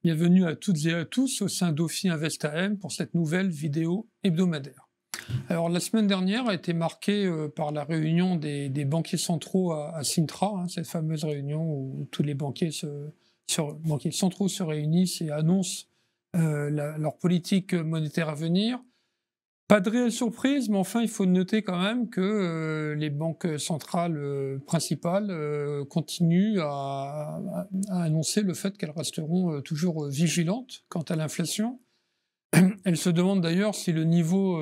Bienvenue à toutes et à tous au sein d'Ophi Invest AM pour cette nouvelle vidéo hebdomadaire. Alors la semaine dernière a été marquée par la réunion des banquiers centraux à Sintra, cette fameuse réunion où tous les banquiers centraux se réunissent et annoncent leur politique monétaire à venir. Pas de réelle surprise, mais enfin, il faut noter quand même que les banques centrales principales continuent à annoncer le fait qu'elles resteront toujours vigilantes quant à l'inflation. Elles se demandent d'ailleurs si le niveau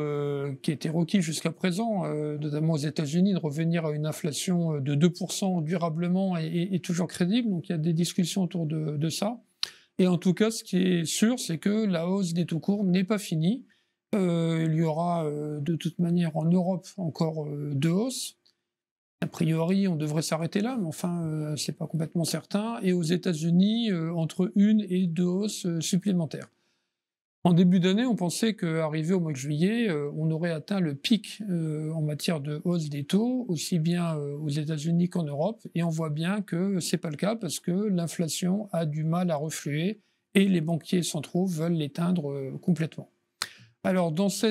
qui a été requis jusqu'à présent, notamment aux États-Unis, de revenir à une inflation de 2% durablement est toujours crédible. Donc il y a des discussions autour de ça. Et en tout cas, ce qui est sûr, c'est que la hausse des taux courts n'est pas finie. Il y aura de toute manière en Europe encore deux hausses. A priori, on devrait s'arrêter là, mais enfin, c'est pas complètement certain. Et aux États-Unis, entre une et deux hausses supplémentaires. En début d'année, on pensait qu'arrivé au mois de juillet, on aurait atteint le pic en matière de hausse des taux, aussi bien aux États-Unis qu'en Europe. Et on voit bien que c'est pas le cas parce que l'inflation a du mal à refluer et les banquiers centraux veulent l'éteindre complètement. Alors, dans ce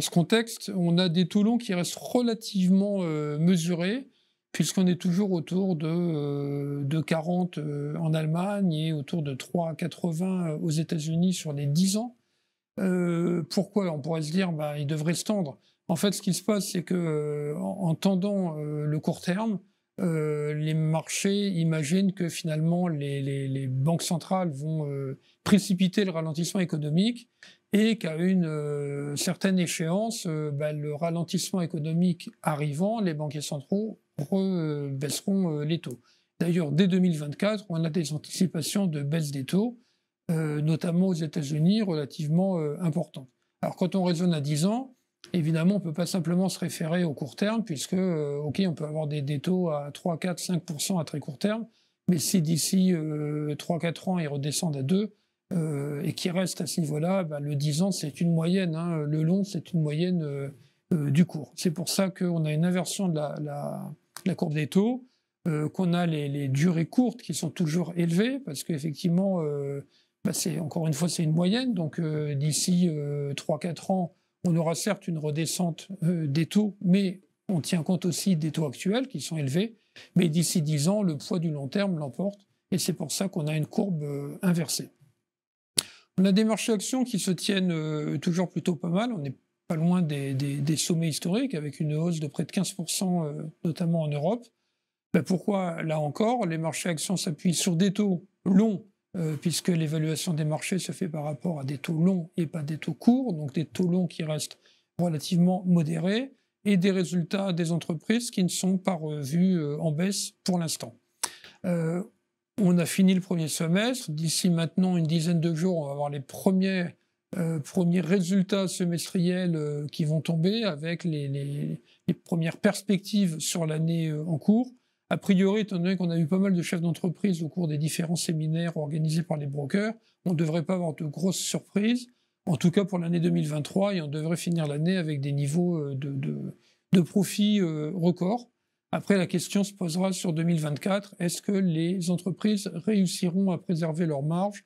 contexte, on a des taux longs qui restent relativement mesurés, puisqu'on est toujours autour de 40 en Allemagne et autour de 3,80 aux États-Unis sur les 10 ans. Pourquoi? On pourrait se dire il devrait se tendre. En fait, ce qui se passe, c'est que en tendant le court terme, les marchés imaginent que finalement les banques centrales vont précipiter le ralentissement économique et qu'à une certaine échéance, le ralentissement économique arrivant, les banquiers centraux baisseront les taux. D'ailleurs, dès 2024, on a des anticipations de baisse des taux, notamment aux États-Unis, relativement importantes. Alors quand on raisonne à 10 ans, évidemment, on ne peut pas simplement se référer au court terme, puisque, on peut avoir des taux à 3, 4, 5% à très court terme, mais si d'ici 3-4 ans, ils redescendent à 2, et qu'ils restent à ce niveau-là, le 10 ans, c'est une moyenne, le long, c'est une moyenne du court. C'est pour ça qu'on a une inversion de la courbe des taux, qu'on a les durées courtes qui sont toujours élevées, parce qu'effectivement, encore une fois, c'est une moyenne, donc d'ici 3-4 ans, on aura certes une redescente des taux, mais on tient compte aussi des taux actuels qui sont élevés. Mais d'ici 10 ans, le poids du long terme l'emporte. Et c'est pour ça qu'on a une courbe inversée. On a des marchés actions qui se tiennent toujours plutôt pas mal. On n'est pas loin des sommets historiques, avec une hausse de près de 15%, notamment en Europe. Pourquoi, là encore, les marchés actions s'appuient sur des taux longs, puisque l'évaluation des marchés se fait par rapport à des taux longs et pas des taux courts, donc des taux longs qui restent relativement modérés, et des résultats des entreprises qui ne sont pas revus en baisse pour l'instant. On a fini le premier semestre, d'ici maintenant une dizaine de jours, on va avoir les premiers résultats semestriels qui vont tomber avec les premières perspectives sur l'année en cours. A priori, étant donné qu'on a eu pas mal de chefs d'entreprise au cours des différents séminaires organisés par les brokers, on ne devrait pas avoir de grosses surprises, en tout cas pour l'année 2023, et on devrait finir l'année avec des niveaux de profit records. Après, la question se posera sur 2024, est-ce que les entreprises réussiront à préserver leurs marges?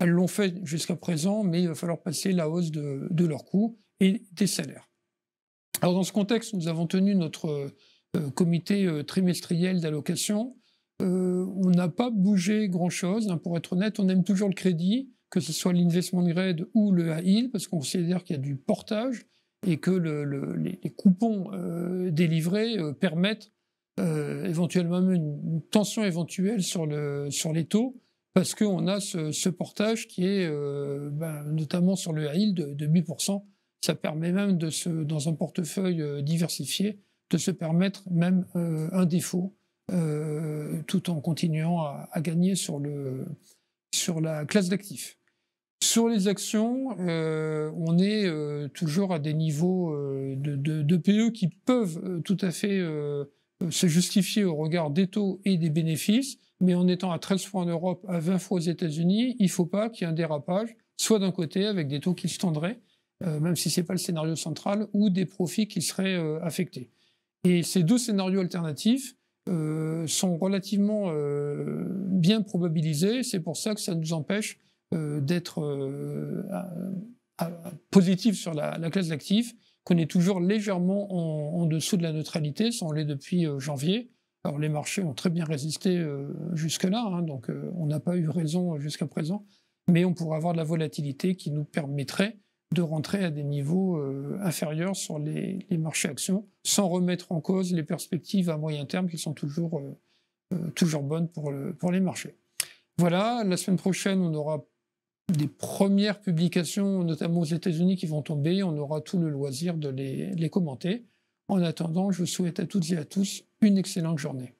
Elles l'ont fait jusqu'à présent, mais il va falloir passer la hausse de leurs coûts et des salaires. Alors dans ce contexte, nous avons tenu notre comité trimestriel d'allocation. On n'a pas bougé grand-chose, pour être honnête. On aime toujours le crédit, que ce soit l'investment grade ou le high yield, parce qu'on considère qu'il y a du portage et que les coupons délivrés permettent éventuellement une tension éventuelle sur les taux, parce qu'on a ce portage qui est notamment sur le high yield de 8%. Ça permet même dans un portefeuille diversifié, de se permettre même un défaut, tout en continuant à gagner sur la classe d'actifs. Sur les actions, on est toujours à des niveaux de PE qui peuvent tout à fait se justifier au regard des taux et des bénéfices, mais en étant à 13 fois en Europe, à 20 fois aux États-Unis, il ne faut pas qu'il y ait un dérapage, soit d'un côté avec des taux qui se tendraient, même si ce n'est pas le scénario central, ou des profits qui seraient affectés. Et ces deux scénarios alternatifs sont relativement bien probabilisés. C'est pour ça que ça nous empêche d'être positif sur la classe d'actifs, qu'on est toujours légèrement en dessous de la neutralité, ça on l'est depuis janvier. Alors les marchés ont très bien résisté jusque-là, hein, donc on n'a pas eu raison jusqu'à présent, mais on pourrait avoir de la volatilité qui nous permettrait de rentrer à des niveaux inférieurs sur les marchés actions, sans remettre en cause les perspectives à moyen terme qui sont toujours bonnes pour les marchés. Voilà, la semaine prochaine, on aura des premières publications, notamment aux États-Unis, qui vont tomber. On aura tout le loisir de les commenter. En attendant, je vous souhaite à toutes et à tous une excellente journée.